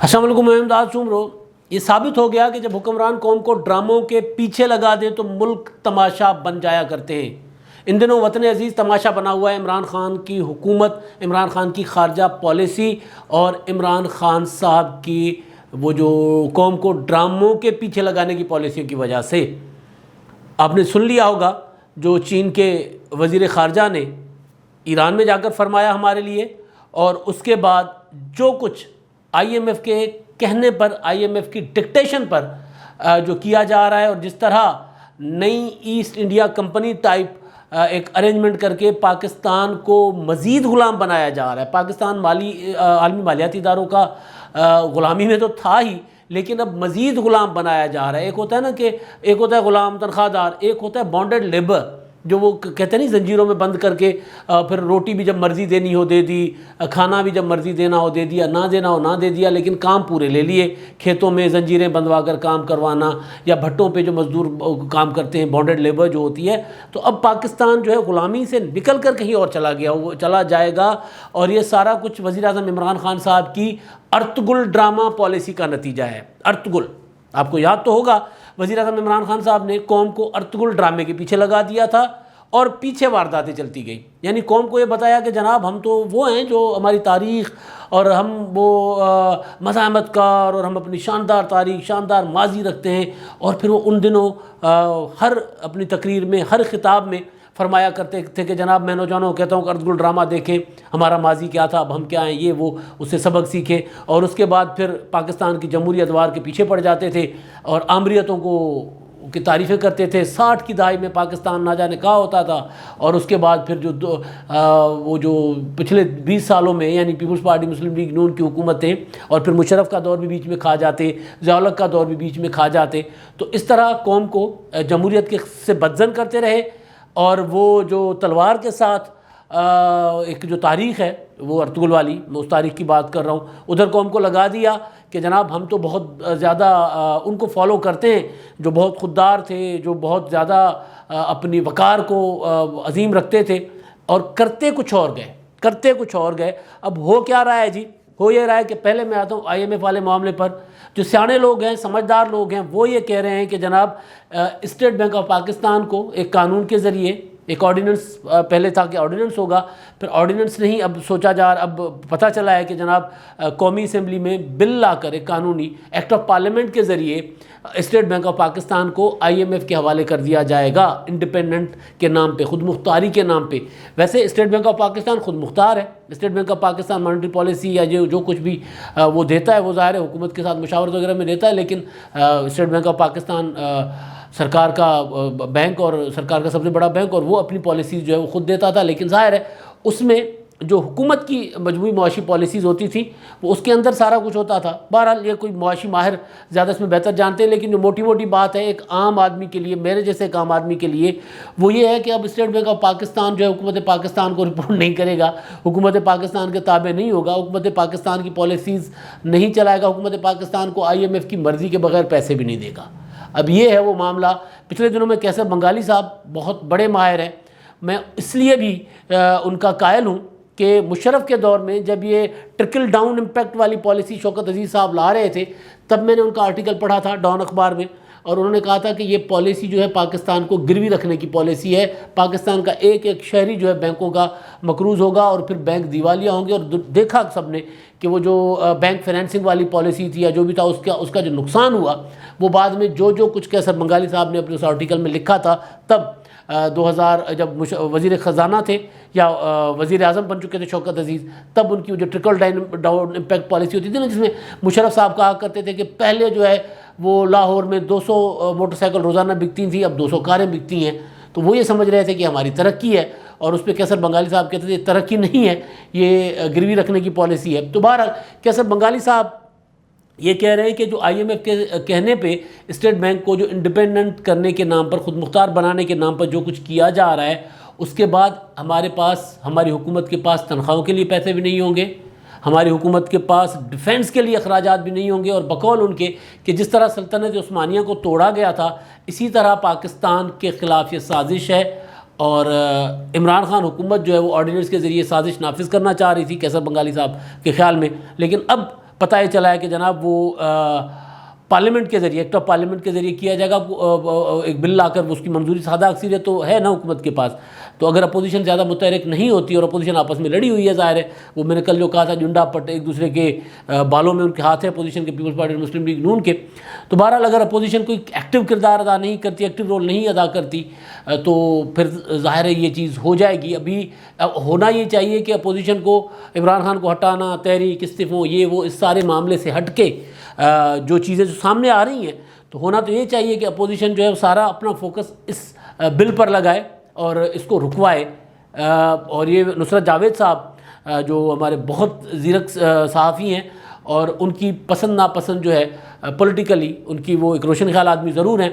السلام علیکم، میں امداد چومرو۔ یہ ثابت ہو گیا کہ جب حکمران قوم کو ڈراموں کے پیچھے لگا دیں تو ملک تماشا بن جایا کرتے ہیں۔ ان دنوں وطن عزیز تماشا بنا ہوا ہے۔ عمران خان کی حکومت، عمران خان کی خارجہ پالیسی اور عمران خان صاحب کی وہ جو قوم کو ڈراموں کے پیچھے لگانے کی پالیسیوں کی وجہ سے۔ آپ نے سن لیا ہوگا جو چین کے وزیر خارجہ نے ایران میں جا کر فرمایا ہمارے لیے، اور اس کے بعد جو کچھ آئی ایم ایف کے کہنے پر، آئی ایم ایف کی ڈکٹیشن پر جو کیا جا رہا ہے، اور جس طرح نئی ایسٹ انڈیا کمپنی ٹائپ ایک ارینجمنٹ کر کے پاکستان کو مزید غلام بنایا جا رہا ہے۔ پاکستان عالمی مالیاتی اداروں کا غلامی میں تو تھا ہی، لیکن اب مزید غلام بنایا جا رہا ہے۔ ایک ہوتا ہے نا کہ ایک ہوتا ہے غلام تنخواہ دار، ایک ہوتا ہے بانڈڈ لیبر، جو وہ کہتے ہیں نہیں زنجیروں میں بند کر کے پھر روٹی بھی جب مرضی دینی ہو دے دی، کھانا بھی جب مرضی دینا ہو دے دیا، نہ دینا ہو نہ دے دیا، لیکن کام پورے لے لیے۔ کھیتوں میں زنجیریں بندوا کر کام کروانا، یا بھٹوں پہ جو مزدور کام کرتے ہیں، بانڈڈ لیبر جو ہوتی ہے۔ تو اب پاکستان جو ہے غلامی سے نکل کر کہیں اور چلا گیا، وہ چلا جائے گا، اور یہ سارا کچھ وزیر اعظم عمران خان صاحب کی ارطغرل ڈرامہ پالیسی کا نتیجہ ہے۔ ارطغرل، آپ کو یاد تو ہوگا، وزیر اعظم عمران خان صاحب نے قوم کو ارطغرل ڈرامے کے پیچھے لگا دیا تھا، اور پیچھے وارداتیں چلتی گئیں۔ یعنی قوم کو یہ بتایا کہ جناب ہم تو وہ ہیں جو ہماری تاریخ، اور ہم وہ مزاحمت کار، اور ہم اپنی شاندار تاریخ، شاندار ماضی رکھتے ہیں۔ اور پھر وہ ان دنوں ہر اپنی تقریر میں، ہر خطاب میں فرمایا کرتے تھے کہ جناب میں نوجوانوں کو کہتا ہوں کہ ارطغرل ڈرامہ دیکھیں، ہمارا ماضی کیا تھا، اب ہم کیا ہیں، یہ وہ اس سے سبق سیکھیں۔ اور اس کے بعد پھر پاکستان کی جمہوری ادوار کے پیچھے پڑ جاتے تھے، اور آمریتوں کی تعریفیں کرتے تھے۔ 60 کی دہائی میں پاکستان نہ جانے کہا ہوتا تھا، اور اس کے بعد پھر وہ جو پچھلے 20 سالوں میں، یعنی پیپلز پارٹی، مسلم لیگ نون کی حکومتیں، اور پھر مشرف کا دور بھی بیچ میں کھا جاتے، ضیاء الحق کا دور بھی بیچ میں کھا جاتے۔ تو اس طرح قوم کو جمہوریت سے بدظن کرتے رہے، اور وہ جو تلوار کے ساتھ ایک جو تاریخ ہے وہ ارطغرل والی، میں اس تاریخ کی بات کر رہا ہوں، ادھر قوم کو لگا دیا کہ جناب ہم تو بہت زیادہ ان کو فالو کرتے ہیں جو بہت خوددار تھے، جو بہت زیادہ اپنی وقار کو عظیم رکھتے تھے، اور کرتے کچھ اور گئے۔ اب ہو کیا رہا ہے جی؟ ہو یہ رہا ہے کہ پہلے میں آتا ہوں آئی ایم ایف والے معاملے پر۔ جو سیانے لوگ ہیں، سمجھدار لوگ ہیں، وہ یہ کہہ رہے ہیں کہ جناب اسٹیٹ بینک آف پاکستان کو ایک قانون کے ذریعے، ایک آرڈیننس، پہلے تھا کہ آرڈیننس ہوگا، پھر آرڈیننس نہیں، اب سوچا جا رہا، اب پتہ چلا ہے کہ جناب قومی اسمبلی میں بل لا کر ایک قانونی ایکٹ آف پارلیمنٹ کے ذریعے اسٹیٹ بینک آف پاکستان کو آئی ایم ایف کے حوالے کر دیا جائے گا، انڈیپینڈنٹ کے نام پہ، خود مختاری کے نام پہ۔ ویسے اسٹیٹ بینک آف پاکستان خود مختار ہے۔ State bank of Pakistan monetary policy یا جو کچھ بھی وہ دیتا ہے، وہ ظاہر ہے حکومت کے ساتھ مشاورت وغیرہ میں دیتا ہے، لیکن اسٹیٹ بینک آف پاکستان سرکار کا بینک، اور سرکار کا سب سے بڑا بینک، اور وہ اپنی پالیسیز جو ہے وہ خود دیتا تھا۔ لیکن ظاہر ہے اس میں جو حکومت کی مجموعی معاشی پالیسیز ہوتی تھی، وہ اس کے اندر سارا کچھ ہوتا تھا۔ بہرحال یہ کوئی معاشی ماہر زیادہ اس میں بہتر جانتے ہیں، لیکن جو موٹی بات ہے ایک عام آدمی کے لیے، میرے جیسے ایک عام آدمی کے لیے، وہ یہ ہے کہ اب اسٹیٹ بینک آف پاکستان جو ہے حکومت پاکستان کو رپورٹ نہیں کرے گا، حکومت پاکستان کے تابع نہیں ہوگا، حکومت پاکستان کی پالیسیز نہیں چلائے گا، حکومت پاکستان کو آئی ایم ایف کی مرضی کے بغیر پیسے بھی نہیں دے گا۔ اب یہ ہے وہ معاملہ۔ پچھلے دنوں میں کیسر بنگالی صاحب بہت بڑے ماہر ہیں، میں اس لیے بھی ان کا قائل ہوں کہ مشرف کے دور میں جب یہ ٹرکل ڈاؤن امپیکٹ والی پالیسی شوکت عزیز صاحب لا رہے تھے، تب میں نے ان کا آرٹیکل پڑھا تھا ڈان اخبار میں، اور انہوں نے کہا تھا کہ یہ پالیسی جو ہے پاکستان کو گروی رکھنے کی پالیسی ہے۔ پاکستان کا ایک شہری جو ہے بینکوں کا مقروض ہوگا، اور پھر بینک دیوالیہ ہوں گے۔ اور دیکھا سب نے کہ وہ جو بینک فائنینسنگ والی پالیسی تھی یا جو بھی تھا، اس کا جو نقصان ہوا، وہ بعد میں جو کچھ کیسر بنگالی صاحب نے اپنے اس آرٹیکل میں لکھا تھا، تب 2000 جب وزیر خزانہ تھے یا وزیر اعظم بن چکے تھے شوکت عزیز، تب ان کی جو ٹرکل ڈاؤن امپیکٹ پالیسی ہوتی تھی نا، جس میں مشرف صاحب کہا کرتے تھے کہ پہلے جو ہے وہ لاہور میں 200 موٹر سائیکل روزانہ بکتی تھیں، اب 200 کاریں بکتی ہیں۔ تو وہ یہ سمجھ رہے تھے کہ ہماری ترقی ہے، اور اس پہ کیسر بنگالی صاحب کہتے تھے یہ ترقی نہیں ہے، یہ گروی رکھنے کی پالیسی ہے۔ تو بہرحال کیسر بنگالی صاحب یہ کہہ رہے ہیں کہ جو آئی ایم ایف کے کہنے پہ اسٹیٹ بینک کو جو انڈیپینڈنٹ کرنے کے نام پر، خود مختار بنانے کے نام پر جو کچھ کیا جا رہا ہے، اس کے بعد ہماری حکومت کے پاس تنخواہوں کے لیے پیسے بھی نہیں ہوں گے، ہماری حکومت کے پاس ڈیفینس کے لیے اخراجات بھی نہیں ہوں گے، اور بقول ان کے کہ جس طرح سلطنت عثمانیہ کو توڑا گیا تھا، اسی طرح پاکستان کے خلاف یہ سازش ہے، اور عمران خان حکومت جو ہے وہ آرڈیننس کے ذریعے سازش نافذ کرنا چاہ رہی تھی کیسر بنگالی صاحب کے خیال میں۔ لیکن اب پتہ یہ چلا ہے کہ جناب وہ پارلیمنٹ کے ذریعے ایکٹ آف پارلیمنٹ کے ذریعے کیا جائے گا، ایک بل لا کر اس کی منظوری سادہ اکثریت تو ہے نا حکومت کے پاس، تو اگر اپوزیشن زیادہ متحرک نہیں ہوتی اور اپوزیشن آپس میں لڑی ہوئی ہے، ظاہر ہے وہ میں نے کل جو کہا تھا جنڈا پٹ ایک دوسرے کے بالوں میں ان کے ہاتھ ہے اپوزیشن کے، پیپلز پارٹی اور مسلم لیگ نون کے، تو بہرحال اگر اپوزیشن کوئی ایکٹیو کردار ادا نہیں کرتی، ایکٹیو رول نہیں ادا کرتی، تو پھر ظاہر ہے یہ چیز ہو جائے گی۔ ابھی ہونا یہ چاہیے کہ اپوزیشن کو عمران خان کو ہٹانا، تحریک، استعفوں، یہ وہ، اس سارے معاملے سے ہٹ کے جو چیزیں جو سامنے آ رہی ہیں، تو ہونا تو یہ چاہیے کہ اپوزیشن جو ہے وہ سارا اپنا فوکس اس بل پر لگائے اور اس کو رکوائے۔ اور یہ نصرت جاوید صاحب جو ہمارے بہت زیرک صحافی ہیں اور ان کی پسند ناپسند جو ہے پولیٹیکلی ان کی وہ ایک روشن خیال آدمی ضرور ہیں،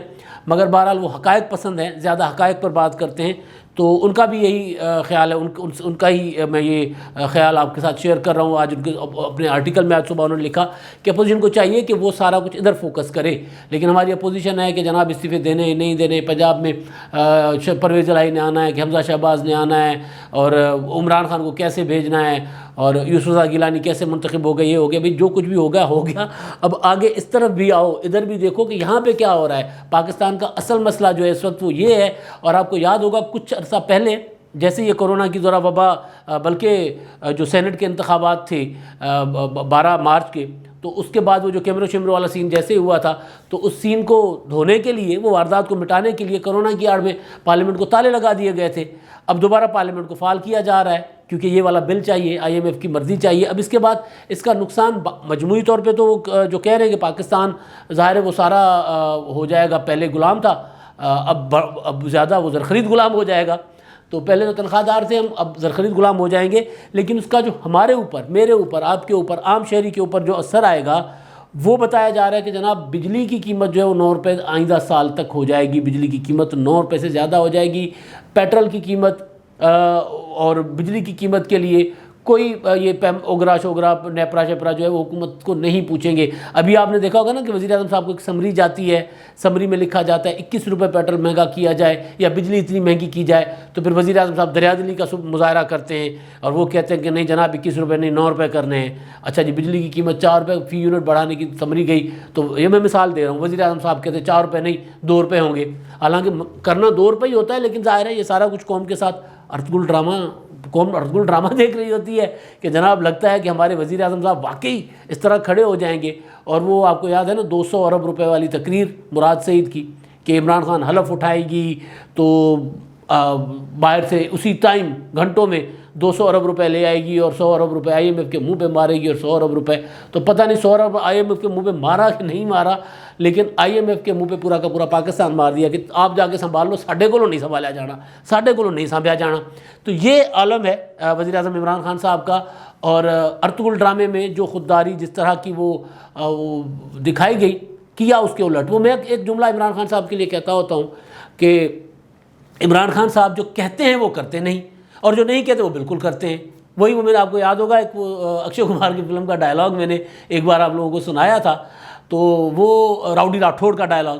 مگر بہرحال وہ حقائق پسند ہیں، زیادہ حقائق پر بات کرتے ہیں، تو ان کا بھی یہی خیال ہے، ان کا ہی میں یہ خیال آپ کے ساتھ شیئر کر رہا ہوں۔ آج ان کے اپنے آرٹیکل میں آج صبح انہوں نے لکھا کہ اپوزیشن کو چاہیے کہ وہ سارا کچھ ادھر فوکس کرے، لیکن ہماری اپوزیشن ہے کہ جناب استعفے دینے نہیں دینے، پنجاب میں پرویز الہی نے آنا ہے کہ حمزہ شہباز نے آنا ہے، اور عمران خان کو کیسے بھیجنا ہے، اور یوسف رضا گیلانی کیسے منتخب ہو گئے، یہ ہو گیا، بھئی جو کچھ بھی ہو گیا، اب آگے اس طرف بھی آؤ، ادھر بھی دیکھو کہ یہاں پہ کیا ہو رہا ہے۔ پاکستان کا اصل مسئلہ جو ہے اس وقت وہ یہ ہے، اور آپ کو یاد ہوگا کچھ عرصہ پہلے جیسے یہ کورونا کی ذرا وبا، بلکہ جو سینٹ کے انتخابات تھے 12 مارچ کے، تو اس کے بعد وہ جو کیمروں شمروں والا سین جیسے ہوا تھا، تو اس سین کو دھونے کے لیے، وہ واردات کو مٹانے کے لیے کرونا کی آڑ میں پارلیمنٹ کو تالے لگا دیے گئے تھے۔ اب دوبارہ پارلیمنٹ کو فعال کیا جا رہا ہے کیونکہ یہ والا بل چاہیے، IMF کی مرضی چاہیے۔ اب اس کے بعد اس کا نقصان مجموعی طور پہ تو وہ جو کہہ رہے ہیں کہ پاکستان ظاہر ہے وہ سارا ہو جائے گا، پہلے غلام تھا، اب زیادہ وہ زرخرید غلام ہو جائے گا، تو پہلے تو تنخواہ دار تھے ہم، اب زرخرید غلام ہو جائیں گے، لیکن اس کا جو ہمارے اوپر، میرے اوپر، آپ کے اوپر، عام شہری کے اوپر جو اثر آئے گا، وہ بتایا جا رہا ہے کہ جناب بجلی کی قیمت جو ہے وہ 9 روپے آئندہ سال تک ہو جائے گی، بجلی کی قیمت 9 روپے سے زیادہ ہو جائے گی، پیٹرول کی قیمت اور بجلی کی قیمت کے لیے کوئی یہ اوگرا شوگرا نیپرا شپرا جو ہے وہ حکومت کو نہیں پوچھیں گے۔ ابھی آپ نے دیکھا ہوگا نا کہ وزیر اعظم صاحب کو ایک سمری جاتی ہے، سمری میں لکھا جاتا ہے 21 روپے پیٹرول مہنگا کیا جائے یا بجلی اتنی مہنگی کی جائے، تو پھر وزیر اعظم صاحب دریا دلی کا مظاہرہ کرتے ہیں اور وہ کہتے ہیں کہ نہیں جناب 21 روپے نہیں 9 روپے کرنے ہیں۔ اچھا جی، بجلی کی قیمت 4 روپے فی یونٹ بڑھانے کی سمری گئی، تو یہ میں مثال دے رہا ہوں، وزیر اعظم صاحب کہتے ہیں 4 روپے نہیں 2 روپے ہوں گے، حالانکہ کرنا 2 روپے ہی ہوتا ہے، لیکن ظاہر ہے یہ سارا کچھ قوم کے ساتھ ارطغرل ڈرامہ، قوم ارطغرل ڈرامہ دیکھ رہی ہوتی ہے کہ جناب لگتا ہے کہ ہمارے وزیر اعظم صاحب واقعی اس طرح کھڑے ہو جائیں گے۔ اور وہ آپ کو یاد ہے نا 200 ارب روپے والی تقریر مراد سعید کی کہ عمران خان حلف اٹھائے گی تو باہر سے اسی ٹائم گھنٹوں میں 200 ارب روپے لے آئے گی اور 100 ارب روپے IMF کے منہ پہ مارے گی، اور 100 ارب روپے تو پتہ نہیں 100 ارب IMF کے منہ پہ مارا کہ نہیں مارا، لیکن IMF کے منہ پہ پورا کا پورا پاکستان مار دیا کہ آپ جا کے سنبھال لو، ساڈے کو نہیں سنبھالا جانا، ساڈے کو نہیں سنبھایا جانا۔ تو یہ عالم ہے وزیر اعظم عمران خان صاحب کا، اور ارطغرل ڈرامے میں جو خودداری جس طرح کی وہ دکھائی گئی، کیا اس کے الٹ۔ وہ میں ایک جملہ عمران خان صاحب کے لیے کہتا ہوتا ہوں کہ عمران خان صاحب جو کہتے ہیں وہ کرتے نہیں، اور جو نہیں کہتے وہ بالکل کرتے ہیں۔ وہی وہ میں نے آپ کو یاد ہوگا ایک اکشے کمار کی فلم کا ڈائلاگ میں نے ایک بار آپ لوگوں کو سنایا تھا، تو وہ راؤڈی راٹھوڑ کا ڈائلاگ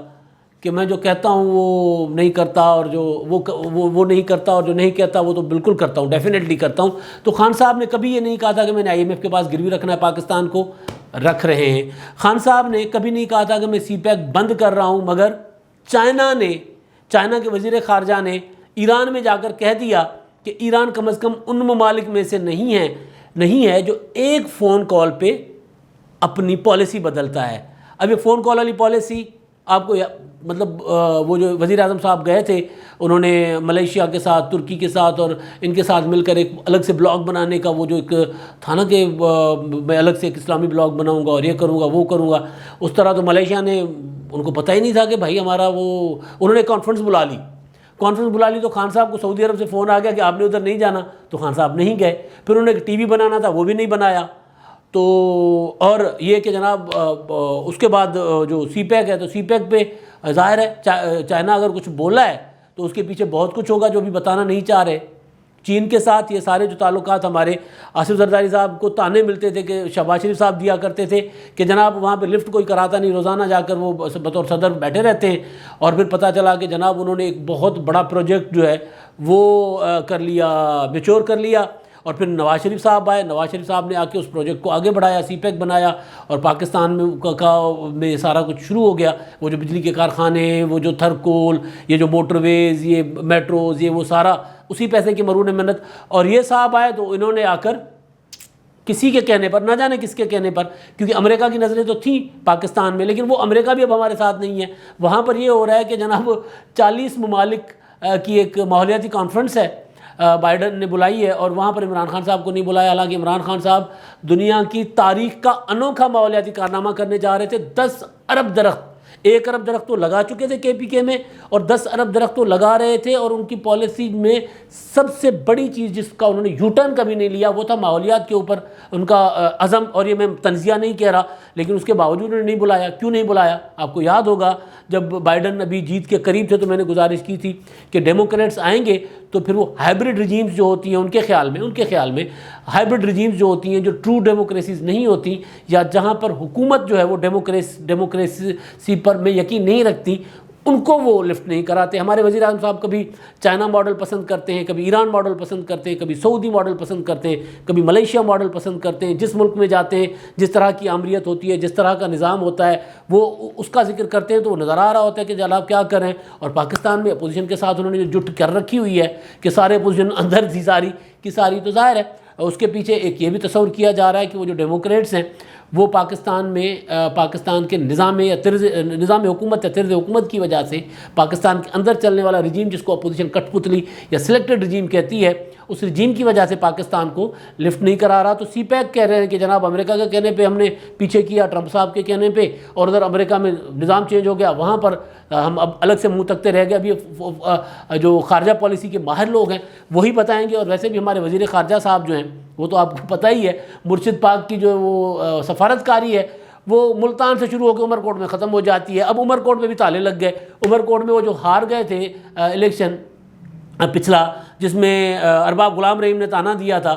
کہ میں جو کہتا ہوں وہ نہیں کرتا، اور جو وہ نہیں کرتا، اور جو نہیں کہتا وہ تو بالکل کرتا ہوں، ڈیفینیٹلی کرتا ہوں۔ تو خان صاحب نے کبھی یہ نہیں کہا تھا کہ میں نے IMF کے پاس گروی رکھنا ہے، پاکستان کو رکھ رہے ہیں۔ خان صاحب نے کبھی نہیں کہا تھا کہ میں CPEC بند کر رہا ہوں، مگر چائنا کے وزیر خارجہ نے ایران میں جا کر کہہ دیا کہ ایران کم از کم ان ممالک میں سے نہیں ہے جو ایک فون کال پہ اپنی پالیسی بدلتا ہے۔ اب یہ فون کال والی پالیسی آپ کو مطلب وہ جو وزیر اعظم صاحب گئے تھے، انہوں نے ملیشیا کے ساتھ، ترکی کے ساتھ اور ان کے ساتھ مل کر ایک الگ سے بلاگ بنانے کا وہ جو ایک تھا نا کہ میں الگ سے ایک اسلامی بلاگ بناؤں گا اور یہ کروں گا وہ کروں گا، اس طرح تو ملیشیا نے ان کو پتہ ہی نہیں تھا کہ بھائی ہمارا انہوں نے کانفرنس بلا لی تو خان صاحب کو سعودی عرب سے فون آ گیا کہ آپ نے ادھر نہیں جانا، تو خان صاحب نہیں گئے۔ پھر انہوں نے ایک TV بنانا تھا، وہ بھی نہیں بنایا۔ تو اور یہ کہ جناب اس کے بعد جو CPEC ہے، تو CPEC پہ ظاہر ہے چائنا اگر کچھ بولا ہے تو اس کے پیچھے بہت کچھ ہوگا جو بھی بتانا نہیں چاہ رہے۔ چین کے ساتھ یہ سارے جو تعلقات، ہمارے آصف زرداری صاحب کو تانے ملتے تھے کہ شہباز شریف صاحب دیا کرتے تھے کہ جناب وہاں پہ لفٹ کوئی کراتا نہیں، روزانہ جا کر وہ بطور صدر بیٹھے رہتے ہیں، اور پھر پتہ چلا کہ جناب انہوں نے ایک بہت بڑا پروجیکٹ جو ہے وہ کر لیا، میچور کر لیا، اور پھر نواز شریف صاحب آئے، نواز شریف صاحب نے آ کے اس پروجیکٹ کو آگے بڑھایا، سی پیک بنایا، اور پاکستان میں سارا کچھ شروع ہو گیا۔ وہ جو بجلی کے کارخانے، وہ جو تھرکول، یہ جو موٹر ویز، یہ میٹروز، یہ وہ سارا اسی پیسے کی مرہون محنت۔ اور یہ صاحب آئے تو انہوں نے آ کر کسی کے کہنے پر، نہ جانے کس کے کہنے پر، کیونکہ امریکہ کی نظریں تو تھیں پاکستان میں، لیکن وہ امریکہ بھی اب ہمارے ساتھ نہیں ہے۔ وہاں پر یہ ہو رہا ہے کہ جناب 40 ممالک کی ایک ماحولیاتی کانفرنس ہے بائیڈن نے بلائی ہے، اور وہاں پر عمران خان صاحب کو نہیں بلایا، حالانکہ عمران خان صاحب دنیا کی تاریخ کا انوکھا ماحولیاتی کارنامہ کرنے جا رہے تھے۔ 10 ارب درخت، 1 ارب درخت تو لگا چکے تھے KPK میں، اور 10 ارب درخت تو لگا رہے تھے، اور ان کی پالیسی میں سب سے بڑی چیز جس کا انہوں نے یو ٹرن کبھی نہیں لیا وہ تھا ماحولیات کے اوپر ان کا عزم۔ اور یہ میں تنزیہ نہیں کہہ رہا، لیکن اس کے باوجود انہوں نے نہیں بلایا۔ کیوں نہیں بلایا؟ آپ کو یاد ہوگا جب بائیڈن ابھی جیت کے قریب تھے تو میں نے گزارش کی تھی کہ ڈیموکریٹس آئیں گے تو پھر وہ ہائبرڈ رجیمز جو ہوتی ہیں ان کے خیال میں ہائبرڈ رجیمز جو ہوتی ہیں، جو ٹرو ڈیموکریسیز نہیں ہوتی، یا جہاں پر حکومت جو ہے وہ ڈیموکریسی پر میں یقین نہیں رکھتی، ان کو وہ لفٹ نہیں کراتے۔ ہمارے وزیر اعظم صاحب کبھی چائنا ماڈل پسند کرتے ہیں، کبھی ایران ماڈل پسند کرتے ہیں، کبھی سعودی ماڈل پسند کرتے ہیں، کبھی ملیشیا ماڈل پسند کرتے ہیں۔ جس ملک میں جاتے ہیں جس طرح کی آمریت ہوتی ہے، جس طرح کا نظام ہوتا ہے، وہ اس کا ذکر کرتے ہیں تو وہ نظر آ رہا ہوتا ہے کہ جناب کیا کریں۔ اور پاکستان میں اپوزیشن کے ساتھ انہوں نے جو جٹ کر رکھی ہوئی ہے کہ سارے اپوزیشن اندر تھی ساری کی ساری، تو ظاہر ہے اس کے پیچھے ایک یہ بھی تصور کیا جا رہا ہے کہ وہ جو ڈیموکریٹس ہیں وہ پاکستان میں پاکستان کے نظام حکومت یا طرز حکومت کی وجہ سے پاکستان کے اندر چلنے والا رجیم، جس کو اپوزیشن کٹ پتلی یا سلیکٹڈ رجیم کہتی ہے، اس رجیم کی وجہ سے پاکستان کو لفٹ نہیں کرا رہا۔ تو سی پیک کہہ رہے ہیں کہ جناب امریکہ کے کہنے پہ ہم نے پیچھے کیا، ٹرمپ صاحب کے کہنے پہ، اور ادھر امریکہ میں نظام چینج ہو گیا، وہاں پر ہم اب الگ سے منہ تکتے رہ گئے۔ اب یہ جو خارجہ پالیسی کے ماہر لوگ ہیں وہی بتائیں گے، اور ویسے بھی ہمارے وزیر خارجہ صاحب جو ہیں وہ تو آپ کو پتہ ہی ہے، مرشد پاک کی جو وہ سفارتکاری ہے وہ ملتان سے شروع ہو کے عمر کوٹ میں ختم ہو جاتی ہے۔ اب عمر کوٹ میں بھی تالے لگ گئے۔ عمر کوٹ میں وہ جو ہار گئے تھے الیکشن پچھلا، جس میں ارباب غلام رحیم نے تانا دیا تھا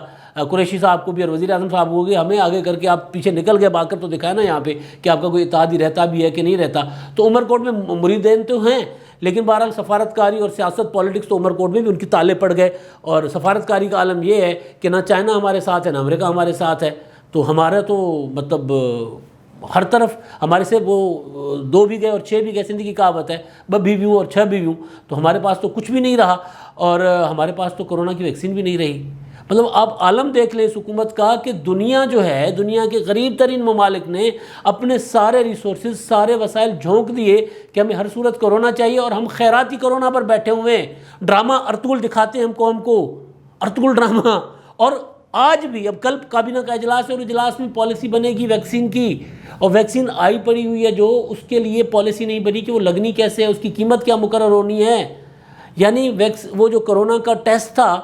قریشی صاحب کو بھی اور وزیر اعظم صاحب کو کہ ہمیں آگے کر کے آپ پیچھے نکل گئے، باقر تو دکھایا نا یہاں پہ کہ آپ کا کوئی اتحادی رہتا بھی ہے کہ نہیں رہتا۔ تو عمر کوٹ میں مریدین تو ہیں، لیکن بہرحال سفارتکاری اور سیاست پالیٹکس تو عمر کوٹ میں بھی ان کی تالے پڑ گئے۔ اور سفارتکاری کا عالم یہ ہے کہ نہ چائنا ہمارے ساتھ ہے نہ امریکہ ہمارے ساتھ ہے، تو ہمارا تو مطلب ہر طرف ہمارے سے وہ 2 بھی گئے اور 6 بھی گئے، سندھی کی کہاوت ہے 2 بیویوں اور 6 بیویوں، تو ہمارے پاس تو کچھ بھی نہیں رہا، اور ہمارے پاس تو کرونا کی ویکسین بھی نہیں رہی۔ مطلب آپ عالم دیکھ لیں اس حکومت کا کہ دنیا جو ہے، دنیا کے غریب ترین ممالک نے اپنے سارے ریسورسز، سارے وسائل جھونک دیے کہ ہمیں ہر صورت کرونا چاہیے، اور ہم خیراتی کرونا پر بیٹھے ہوئے ہیں۔ ڈرامہ ارطغرل دکھاتے ہیں ہم قوم کو، ارطغرل ڈرامہ۔ اور آج بھی اب کل کابینہ کا اجلاس ہے، اور اجلاس میں پالیسی بنے گی ویکسین کی، اور ویکسین آئی پڑی ہوئی ہے جو اس کے لیے پالیسی نہیں بنی کہ وہ لگنی کیسے ہے، اس کی قیمت کیا مقرر ہونی ہے۔ یعنی وہ جو کرونا کا ٹیسٹ تھا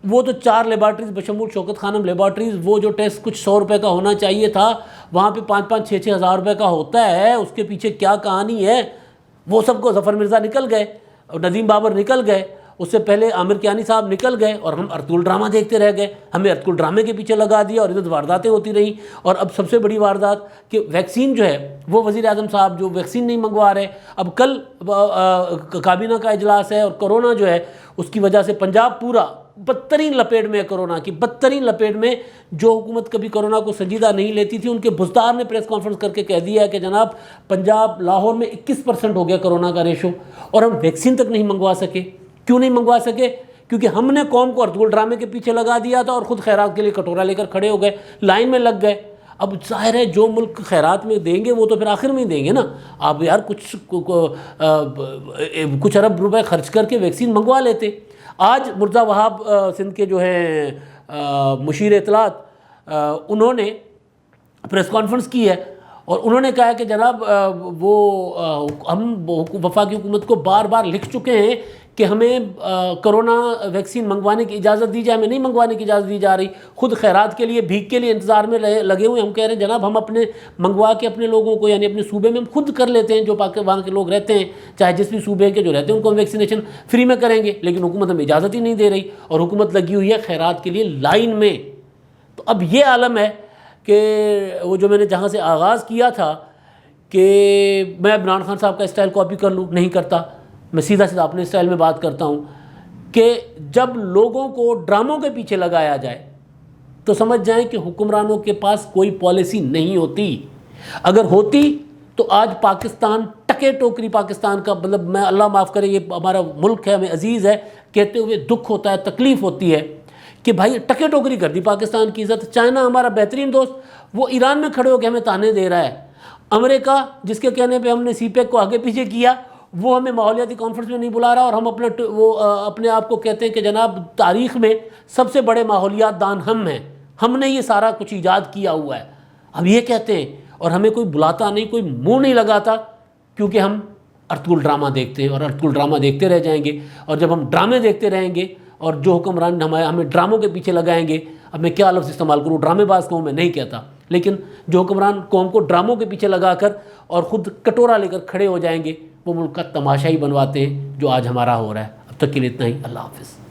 وہ تو 4 لیبارٹریز بشمول شوکت خانم لیبارٹریز، وہ جو ٹیسٹ کچھ 100 روپے کا ہونا چاہیے تھا وہاں پہ 5-5 6-6 ہزار روپے کا ہوتا ہے۔ اس کے پیچھے کیا کہانی ہے، وہ سب کو ظفر مرزا نکل گئے اور ندیم بابر نکل گئے، اس سے پہلے عامر کیانی صاحب نکل گئے، اور ہم ارطغرل ڈرامہ دیکھتے رہ گئے، ہمیں ارطغرل ڈرامے کے پیچھے لگا دیا، اور ادھر وارداتیں ہوتی رہیں۔ اور اب سب سے بڑی واردات کہ ویکسین جو ہے وہ وزیر اعظم صاحب جو ویکسین نہیں منگوا رہے۔ اب کل کابینہ کا اجلاس ہے، اور کرونا جو ہے اس کی وجہ سے پنجاب پورا بدترین لپیٹ میں ہے، کرونا کی بدترین لپیٹ میں۔ جو حکومت کبھی کرونا کو سنجیدہ نہیں لیتی تھی، ان کے بزدار نے پریس کانفرنس کر کے کہہ دیا ہے کہ جناب پنجاب لاہور میں 21% ہو گیا کرونا کا ریشو، اور ہم ویکسین تک نہیں منگوا سکے۔ کیوں نہیں منگوا سکے؟ کیونکہ ہم نے قوم کو ارطغرل ڈرامے کے پیچھے لگا دیا تھا، اور خود خیرات کے لیے کٹورا لے کر کھڑے ہو گئے، لائن میں لگ گئے۔ اب ظاہر ہے جو ملک خیرات میں دیں گے وہ تو پھر آخر میں ہی دیں گے نا۔ آپ یار کچھ ارب روپے خرچ کر کے ویکسین منگوا لیتے۔ آج مرزا وہاب سندھ کے جو ہیں مشیر اطلاعات، انہوں نے پریس کانفرنس کی ہے، اور انہوں نے کہا کہ جناب ہم وفاقی حکومت کو بار بار لکھ چکے ہیں کہ ہمیں کرونا ویکسین منگوانے کی اجازت دی جائے، ہمیں نہیں منگوانے کی اجازت دی جا رہی، خود خیرات کے لیے بھیک کے لیے انتظار میں لگے ہوئے۔ ہم کہہ رہے ہیں جناب ہم اپنے منگوا کے اپنے لوگوں کو، یعنی اپنے صوبے میں ہم خود کر لیتے ہیں، جو وہاں کے لوگ رہتے ہیں چاہے جس بھی صوبے کے جو رہتے ہیں ان کو ہم ویکسینیشن فری میں کریں گے، لیکن حکومت ہمیں اجازت ہی نہیں دے رہی، اور حکومت لگی ہوئی ہے خیرات کے لیے لائن میں۔ تو اب یہ عالم ہے کہ وہ جو میں نے جہاں سے آغاز کیا تھا کہ میں عمران خان صاحب کا اسٹائل کاپی کر لوں، نہیں کرتا، میں سیدھا سیدھا اپنے اسٹائل میں بات کرتا ہوں کہ جب لوگوں کو ڈراموں کے پیچھے لگایا جائے تو سمجھ جائیں کہ حکمرانوں کے پاس کوئی پالیسی نہیں ہوتی. اگر ہوتی تو آج پاکستان ٹکے ٹوکری پاکستان کا، مطلب میں اللہ معاف کرے یہ ہمارا ملک ہے، ہمیں عزیز ہے کہتے ہوئے دکھ ہوتا ہے، تکلیف ہوتی ہے کہ بھائی ٹکے ٹوکری کر دی پاکستان کی عزت. چائنا ہمارا بہترین دوست، وہ ایران میں کھڑے ہو کے ہمیں تانے دے رہا ہے. امریکہ جس کے کہنے پہ ہم نے سی پیک کو آگے پیچھے کیا، وہ ہمیں ماحولیاتی کانفرنس میں نہیں بلا رہا، اور ہم اپنے آپ کو کہتے ہیں کہ جناب تاریخ میں سب سے بڑے ماحولیات دان ہم ہیں، ہم نے یہ سارا کچھ ایجاد کیا ہوا ہے. ہم یہ کہتے ہیں اور ہمیں کوئی بلاتا نہیں، کوئی منہ نہیں لگاتا، کیونکہ ہم ارطغرل ڈرامہ دیکھتے ہیں اور ارطغرل ڈرامہ دیکھتے رہ جائیں گے. اور جب ہم ڈرامے دیکھتے رہیں گے اور جو حکمران ہمیں ڈراموں کے پیچھے لگائیں گے، اب میں کیا لفظ استعمال کروں، ڈرامے باز کہوں میں نہیں کہتا، لیکن جو حکمران قوم کو ڈراموں کے پیچھے لگا کر اور خود کٹورا لے کر کھڑے ہو جائیں گے، وہ ملک کا تماشا ہی بنواتے ہیں جو آج ہمارا ہو رہا ہے. اب تک کے لیے اتنا ہی. اللہ حافظ.